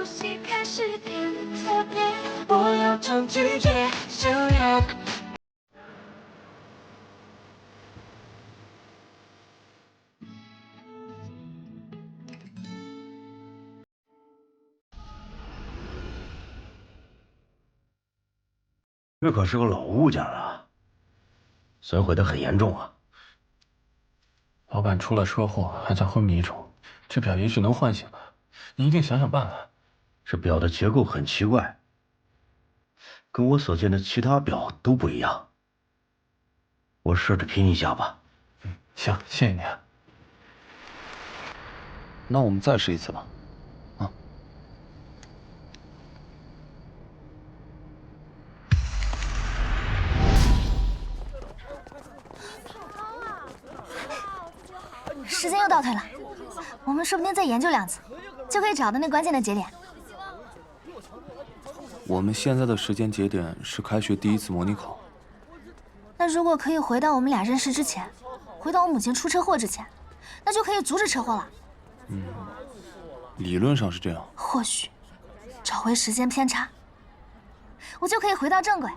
戏开始变得特别，我有种直觉，想要。这可是个老物件了，损毁的很严重啊。老板出了车祸，还在昏迷中，这表也许能唤醒他。你一定想想办法。这表的结构很奇怪，跟我所见的其他表都不一样。我试着拼一下吧。行，谢谢你啊。那我们再试一次吧。啊。时间又倒退了，我们说不定再研究2次，就可以找到那关键的节点。我们现在的时间节点是开学第1次模拟考。那如果可以回到我们俩认识之前，回到我母亲出车祸之前，那就可以阻止车祸了。理论上是这样。或许找回时间偏差，我就可以回到正轨。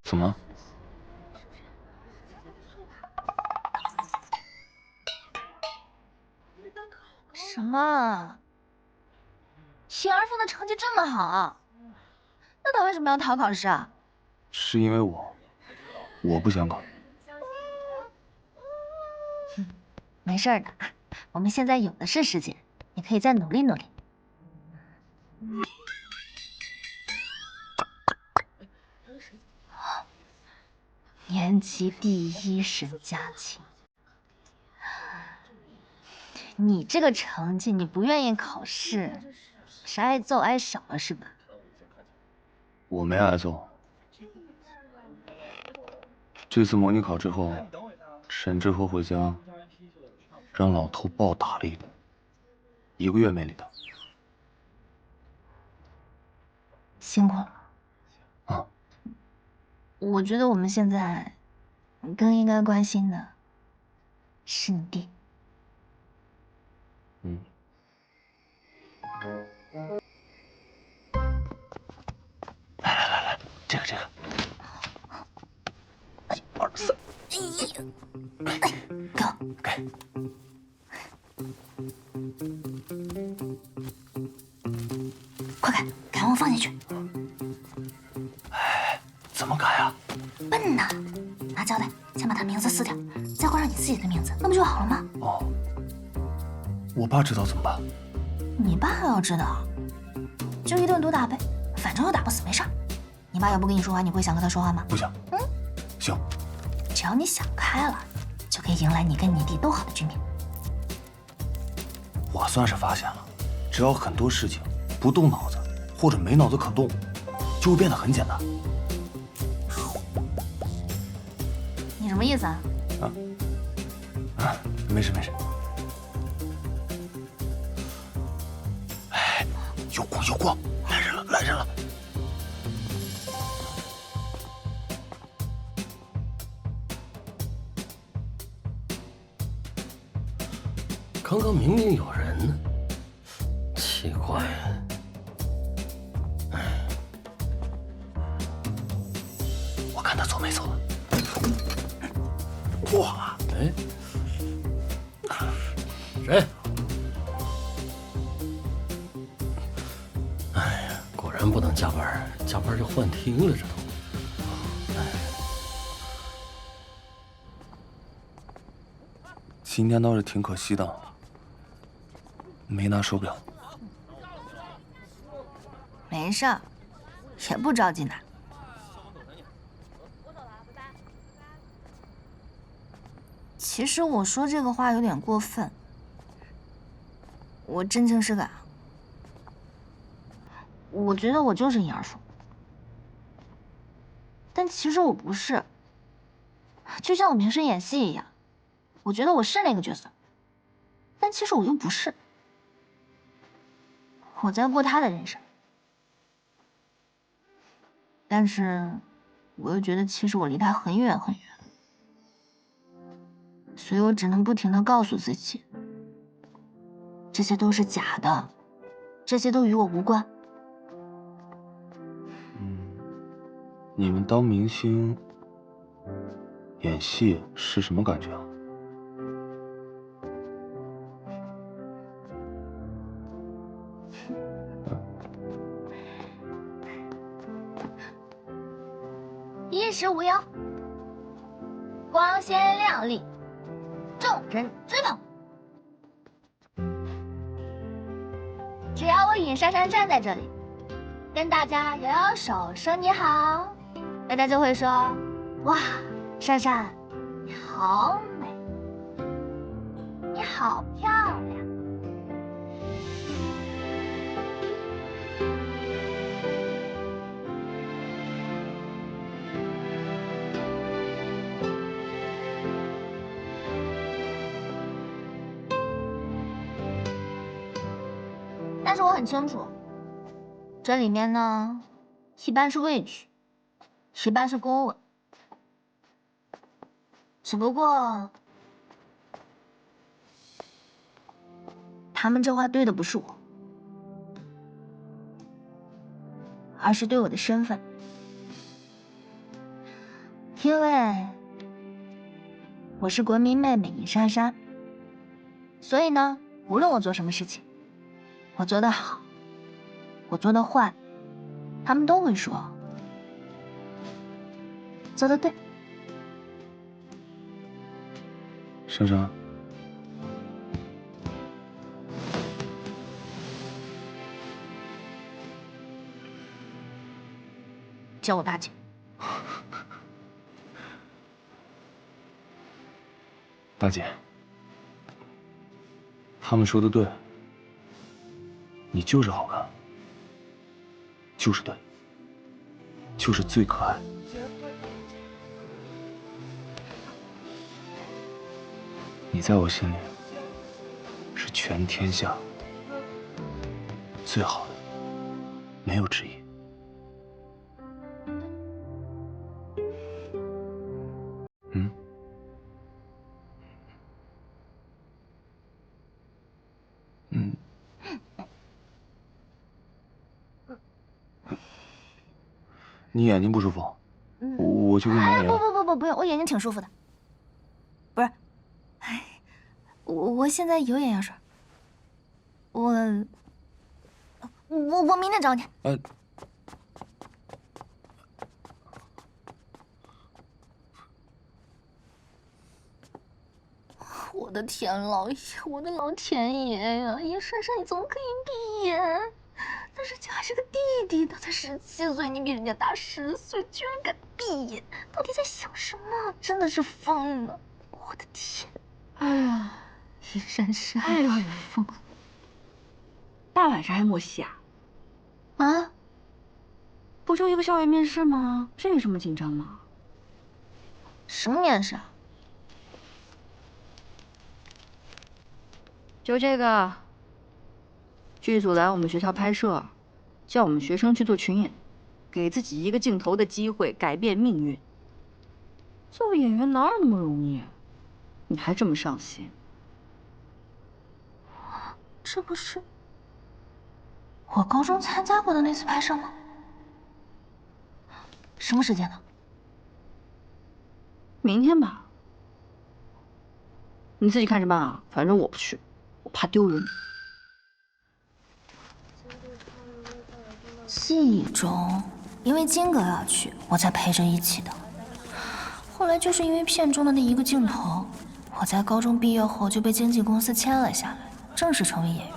怎么？什么？秦儿凤的成绩这么好，那她为什么要逃考试啊？是因为我不想考。没事的，我们现在有的是时间，你可以再努力努力。年级第1，沈佳琪。你这个成绩，你不愿意考试，是挨揍挨少了是吧？我没挨揍。这次模拟考之后，沈志和回家，让老头暴打了一顿，1个月没理他。辛苦了。啊。我觉得我们现在更应该关心的是你弟。来，这个。1、2、3，给。快改，改完我放进去。怎么改啊？笨呐！拿胶带先把他名字撕掉，再换上你自己的名字，那不就好了吗？哦。我爸知道怎么办？你爸还要知道？就一顿毒打呗，反正又打不死，没事儿。你爸要不跟你说话，你会想和他说话吗？不想。行。只要你想开了，就可以迎来你跟你弟都好的局面。我算是发现了，只要很多事情不动脑子，或者没脑子可动，就会变得很简单。你什么意思啊？没事。哎，有光，来人了！刚刚明明有人呢，奇怪。我看他走没走了。哇！哎，谁？哎呀，果然不能加班，加班就幻听了，这都。今天倒是挺可惜的，没拿手表。没事儿，也不着急拿。其实我说这个话有点过分，我真情实感。我觉得我就是尹二叔，但其实我不是。就像我平时演戏一样，我觉得我是那个角色，但其实我又不是。我在过他的人生，但是我又觉得其实我离他很远很远。所以我只能不停的告诉自己，这些都是假的，这些都与我无关。你们当明星演戏是什么感觉啊？衣食无忧，光鲜亮丽，众人追捧。只要我尹珊珊站在这里，跟大家摇摇手说你好，大家就会说：哇，珊珊，你好美，你好漂亮。但是我很清楚，这里面呢，一半是委屈，一半是恭维。只不过，他们这话对的不是我，而是对我的身份。因为我是国民妹妹尹珊珊，所以呢，无论我做什么事情，我做得好，我做得坏，他们都会说做得对。珊珊，叫我大姐。大姐，他们说的对，你就是好看，就是对，就是最可爱。你在我心里是全天下最好的，没有之一。嗯。你眼睛不舒服，我去给你拿眼药。不用，我眼睛挺舒服的。不是，我现在有眼药水。我明天找你。我的天老爷，我的老天爷呀！叶珊珊，你怎么可以闭眼？他人家还是个弟弟，他才17岁，你比人家大10岁，居然敢闭眼，到底在想什么？真的是疯了！我的天！哎呀，叶珊珊，哎呦，疯了！大晚上还摸戏啊？啊？不就一个校园面试吗？这有什么紧张吗？什么面试啊？就这个，剧组来我们学校拍摄，叫我们学生去做群演，给自己一个镜头的机会，改变命运。做演员哪有那么容易？你还这么上心？这不是我高中参加过的那次拍摄吗？什么时间呢？明天吧。你自己看着办啊，反正我不去，我怕丢人。记忆中，因为金哥要去，我才陪着一起的。后来就是因为片中的那一个镜头，我在高中毕业后就被经纪公司签了下来，正式成为演员。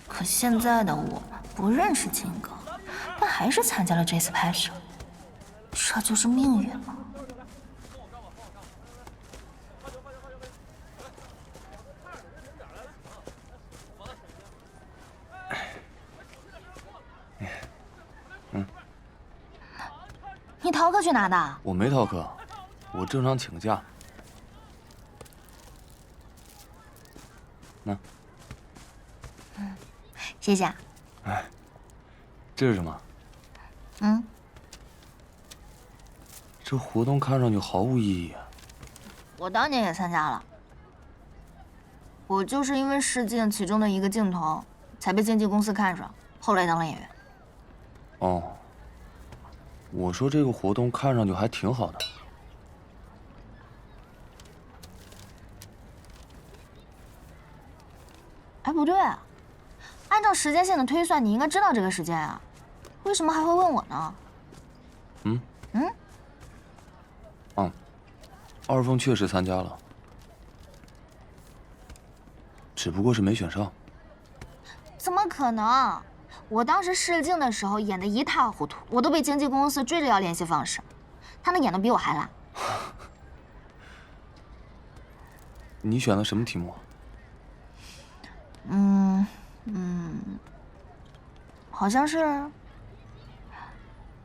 可现在的我不认识金哥，但还是参加了这次拍摄，这就是命运吗？你逃课去哪的？我没逃课，我正常请个假。那，谢谢。哎，这是什么？嗯，这活动看上去毫无意义啊。我当年也参加了，我就是因为试镜其中的一个镜头，才被经纪公司看上，后来当了演员。哦，我说这个活动看上去还挺好的。哎，不对啊，按照时间线的推算，你应该知道这个时间啊，为什么还会问我呢？二凤确实参加了，只不过是没选上。怎么可能？我当时试镜的时候演得一塌糊涂，我都被经纪公司追着要联系方式，他能演得比我还烂。你选了什么题目？好像是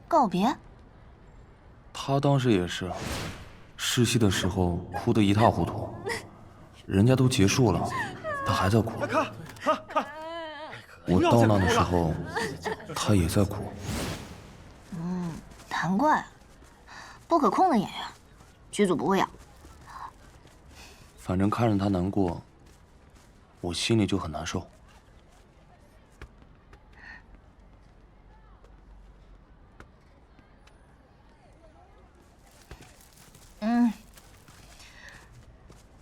告别。他当时也是，试戏的时候哭得一塌糊涂，人家都结束了，他还在哭。我到那的时候，他也在哭。难怪，不可控的演员，剧组不会要。反正看着他难过，我心里就很难受。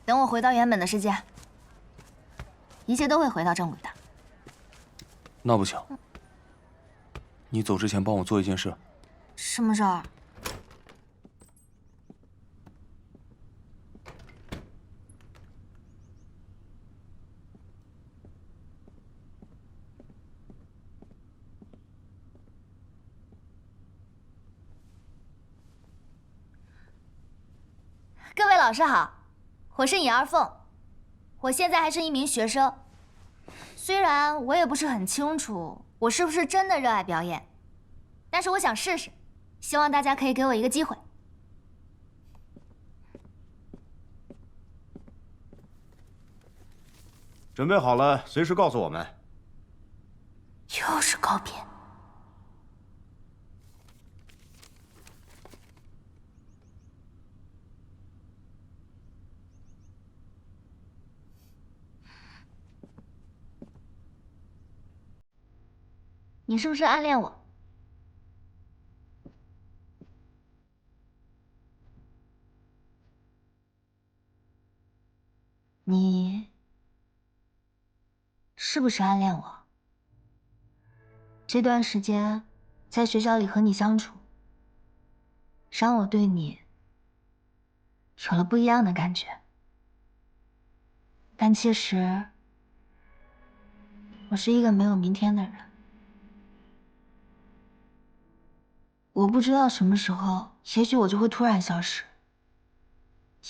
等我回到原本的世界，一切都会回到正轨的。那不行，你走之前帮我做一件事。什么事儿？各位老师好，我是尹二凤，我现在还是一名学生。虽然我也不是很清楚我是不是真的热爱表演，但是我想试试，希望大家可以给我一个机会。准备好了，随时告诉我们。又是告别。你是不是暗恋我？你是不是暗恋我？这段时间在学校里和你相处，让我对你有了不一样的感觉。但其实，我是一个没有明天的人。我不知道什么时候，也许我就会突然消失。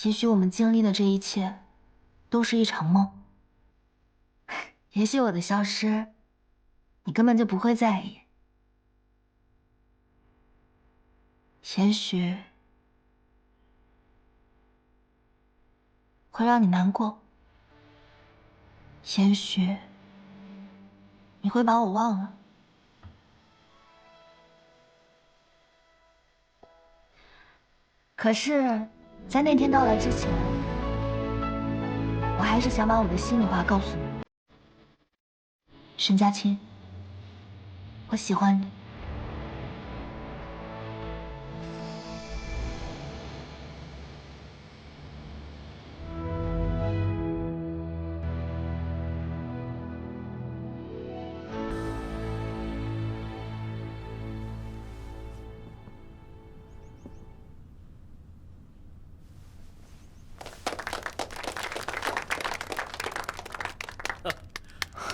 也许我们经历的这一切，都是一场梦。也许我的消失，你根本就不会在意。也许会让你难过。也许你会把我忘了。可是，在那天到来之前，我还是想把我的心里话告诉你，沈佳清，我喜欢你。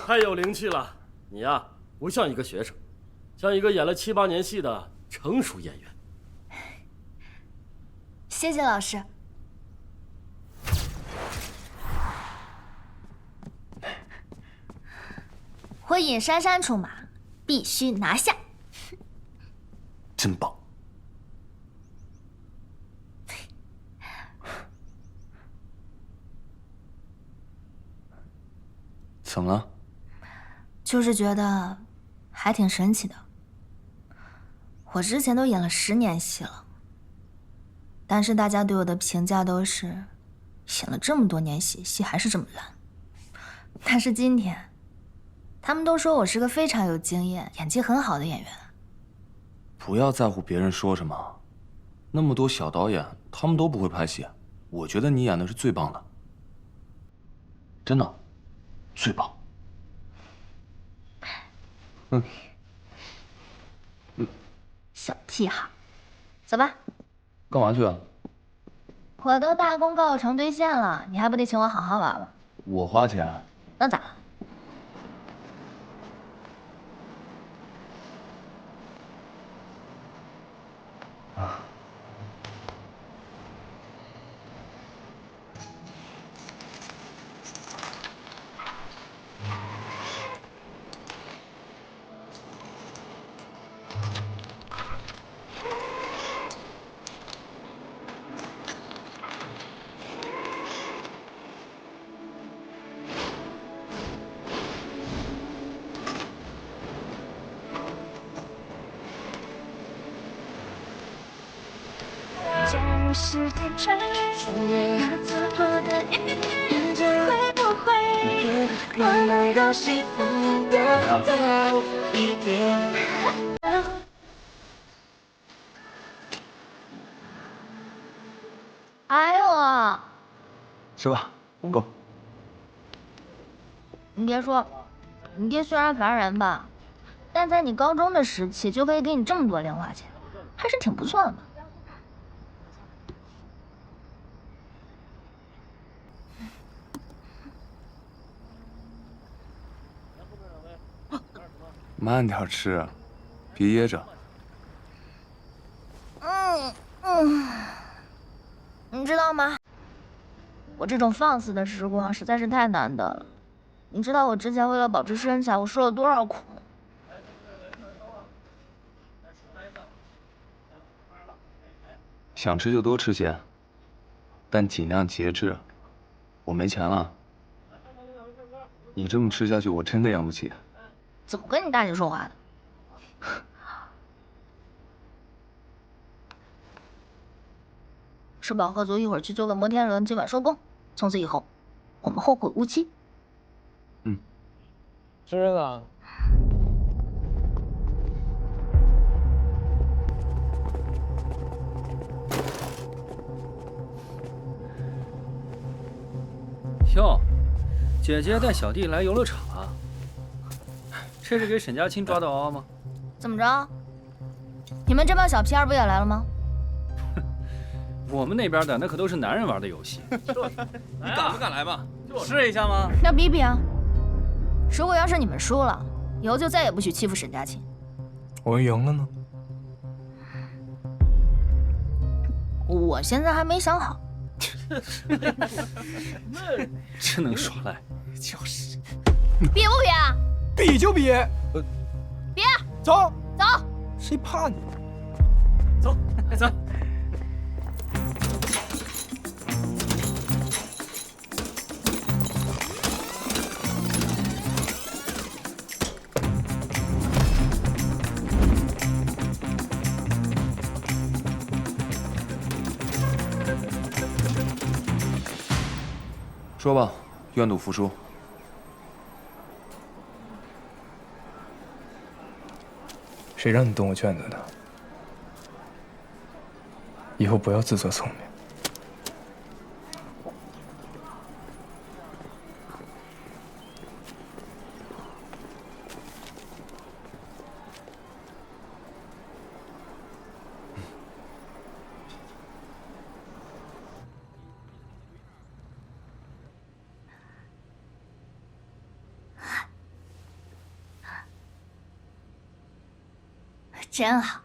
太有灵气了！你呀，不像一个学生，像一个演了7、8年戏的成熟演员。谢谢老师。我尹珊珊出马，必须拿下。真棒！怎么了？就是觉得还挺神奇的。我之前都演了10年戏了，但是大家对我的评价都是演了这么多年戏，戏还是这么烂。但是今天，他们都说我是个非常有经验、演技很好的演员。不要在乎别人说什么，那么多小导演，他们都不会拍戏，我觉得你演的是最棒的，真的，最棒。小屁孩，走吧。干嘛去啊？我都大功告成兑现了，你还不得请我好好玩玩？我花钱。那咋了？假如时间穿越，那错过的遇见会不会慢慢让幸福的早一点？爱我。吃吧，够。你别说，你爹虽然烦人吧，但在你高中的时期就可以给你这么多零花钱，还是挺不错的嘛。慢点吃，别噎着。你知道吗？我这种放肆的时光实在是太难得了。你知道我之前为了保持身材，我受了多少苦？想吃就多吃些，但尽量节制。我没钱了，你这么吃下去，我真的养不起。怎么跟你大姐说话的？吃饱喝足，一会儿去做个摩天轮，今晚收工。从此以后，我们后会无期。吃呢。哟，姐姐带小弟来游乐场啊？这是给沈佳清抓的娃娃吗？怎么着？你们这帮小屁孩不也来了吗？我们那边的那可都是男人玩的游戏。你敢不敢来嘛？试一下吗？那比比啊！如果要是你们输了，以后就再也不许欺负沈佳清。我赢了呢。我现在还没想好。真能耍赖。就是。比不比啊？比就比。比。走。走。谁怕你？走，走。说吧，愿赌服输。谁让你动我圈子的？以后不要自作聪明。真好。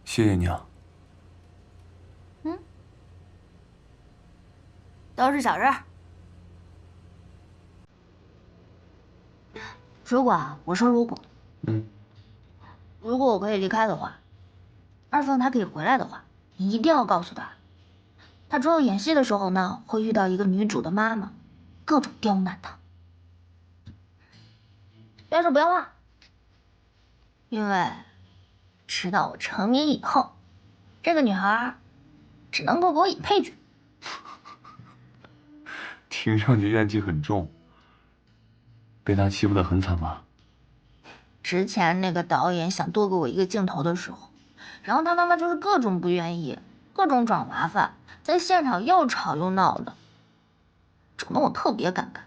谢谢你啊。都是小事儿。如果我说如果，如果我可以离开的话，二凤她可以回来的话，你一定要告诉她，她之后演戏的时候呢，会遇到一个女主的妈妈，各种刁难她。但是不要怕，因为直到我成名以后，这个女孩只能够给我演配角。听上去怨气很重，被他欺负得很惨吗？之前那个导演想多给我一个镜头的时候，然后他妈妈就是各种不愿意，各种找麻烦，在现场又吵又闹的，整得我特别感慨。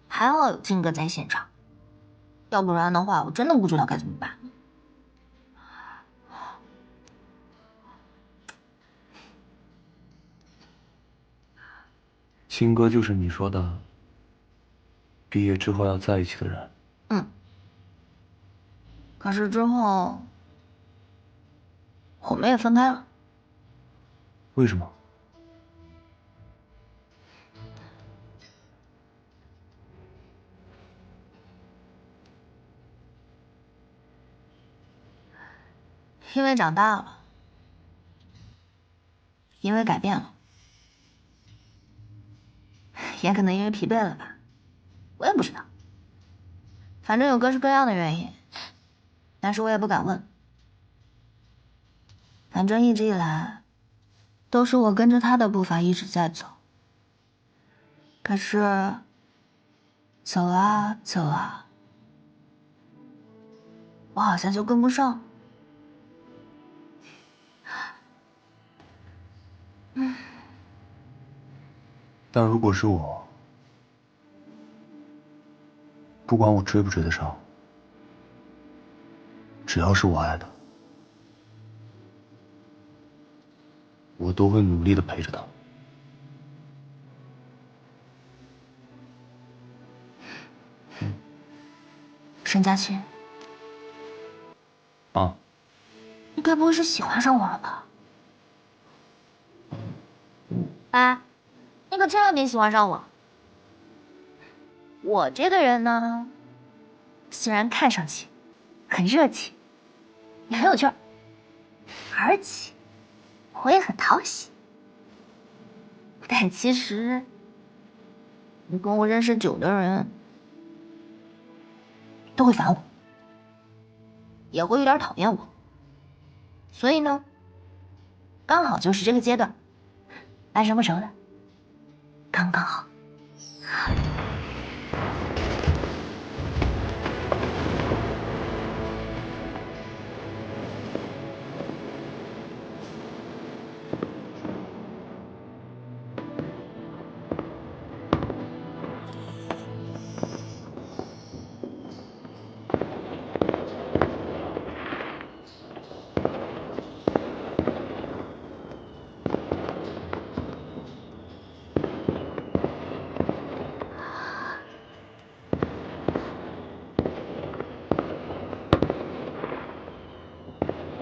还好有金哥在现场，要不然的话，我真的不知道该怎么办。金哥就是你说的毕业之后要在一起的人。嗯。可是之后，我们也分开了。为什么？因为长大了，因为改变了，也可能因为疲惫了吧，我也不知道。反正有各式各样的原因，但是我也不敢问。反正一直以来，都是我跟着他的步伐一直在走。可是，走啊走啊，我好像就跟不上。但如果是我，不管我追不追得上，只要是我爱的，我都会努力的陪着他。沈佳琪，啊，你该不会是喜欢上我了吧？哎，你可千万别喜欢上我。我这个人呢，虽然看上去很热情，也很有趣儿，而且我也很讨喜，但其实你跟我认识久的人都会烦我，也会有点讨厌我，所以呢，刚好就是这个阶段，半生不熟的，刚刚好。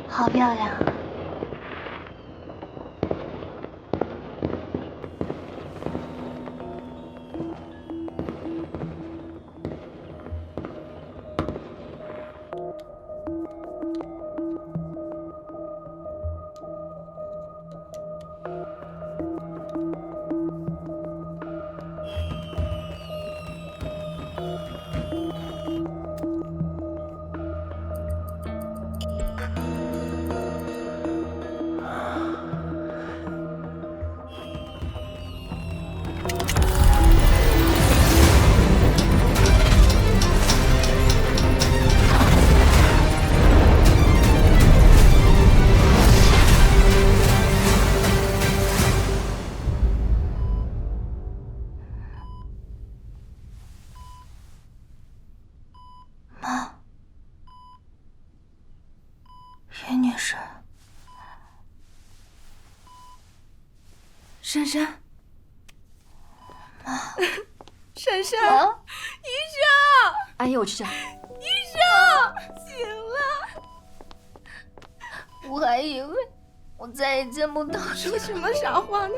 好漂亮。袁女士，珊珊，妈，珊珊，医生，阿姨，我去叫。医生，醒了。我还以为我再也见不到你。说什么傻话呢？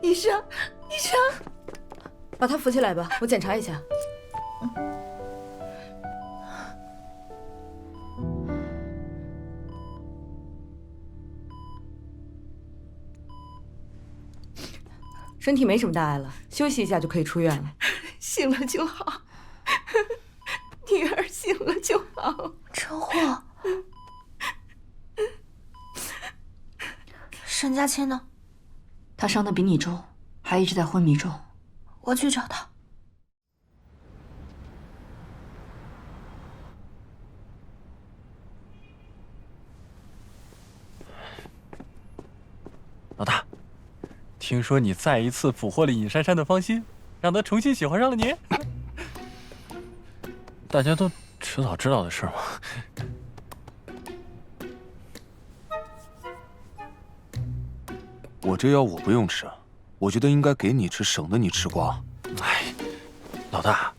医生，医生，把他扶起来吧，我检查一下。身体没什么大碍了，休息一下就可以出院了。醒了就好，女儿醒了就好。车祸？沈佳期呢？他伤得比你重，还一直在昏迷中。我去找他。老大，听说你再一次俘获了尹珊珊的芳心，让她重新喜欢上了你。大家都迟早知道的事吗？我这药我不用吃，我觉得应该给你吃，省得你吃瓜。哎，老大，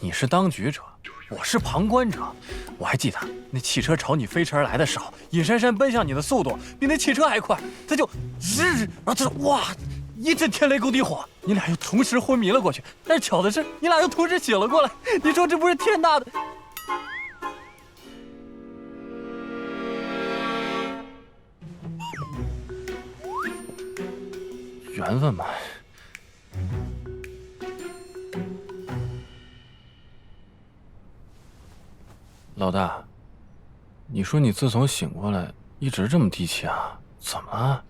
你是当局者，我是旁观者。我还记得那汽车朝你飞驰而来的时候，尹珊珊奔向你的速度比那汽车还快，他就然后这哇，一阵天雷勾地火，你俩又同时昏迷了过去。但是巧的是，你俩又同时醒了过来。你说这不是天大的？缘分吧。老大，你说你自从醒过来一直这么低气啊？怎么？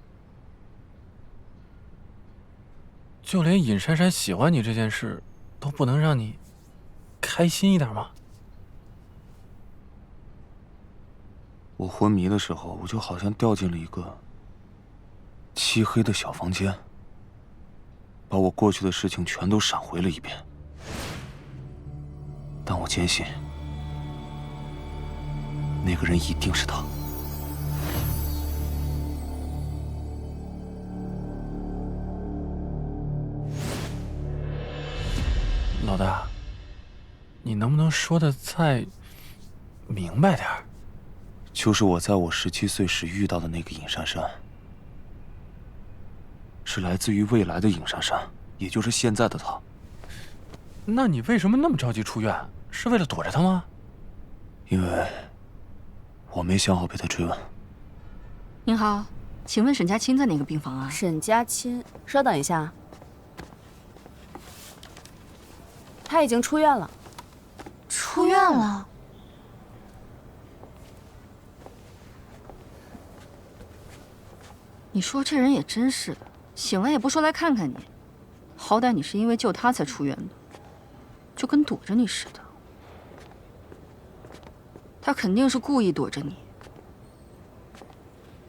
就连尹珊珊喜欢你这件事都不能让你开心一点吗？我昏迷的时候，我就好像掉进了一个漆黑的小房间，把我过去的事情全都闪回了一遍。但我坚信，那个人一定是他。老大，你能不能说的再明白点儿？就是我在我17岁时遇到的那个尹珊珊，是来自于未来的尹珊珊，也就是现在的她。那你为什么那么着急出院？是为了躲着他吗？因为我没想好被他追问。您好，请问沈佳清在哪个病房啊？沈佳清，稍等一下，他已经出院了。出院了？你说这人也真是的，醒了也不说来看看你，好歹你是因为救他才出院的，就跟躲着你似的。他肯定是故意躲着你。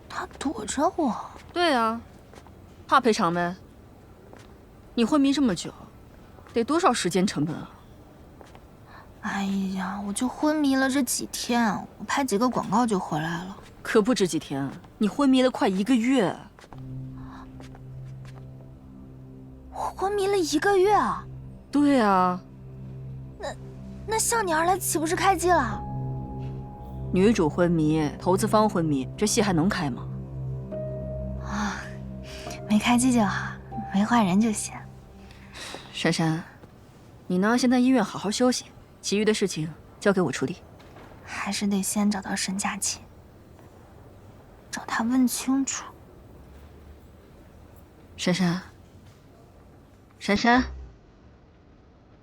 他躲着我？对啊，怕赔偿没？你昏迷这么久，得多少时间成本啊？哎呀，我就昏迷了这几天，我拍几个广告就回来了。可不止几天，你昏迷了快1个月。我昏迷了1个月啊？对啊。那向你而来岂不是开机了？女主昏迷，投资方昏迷，这戏还能开吗？啊，没开机就好，没坏人就行。珊珊，你呢？先在医院好好休息，其余的事情交给我处理。还是得先找到沈佳期，找他问清楚。珊珊，珊珊，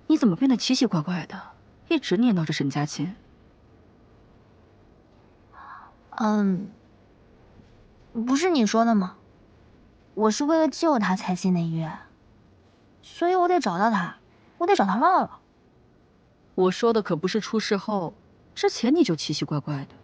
你怎么变得奇奇怪怪的？一直念叨着沈佳期。不是你说的吗？我是为了救他才进的医院，所以我得找到他，我得找他唠唠。我说的可不是出事后，之前你就奇奇怪怪的。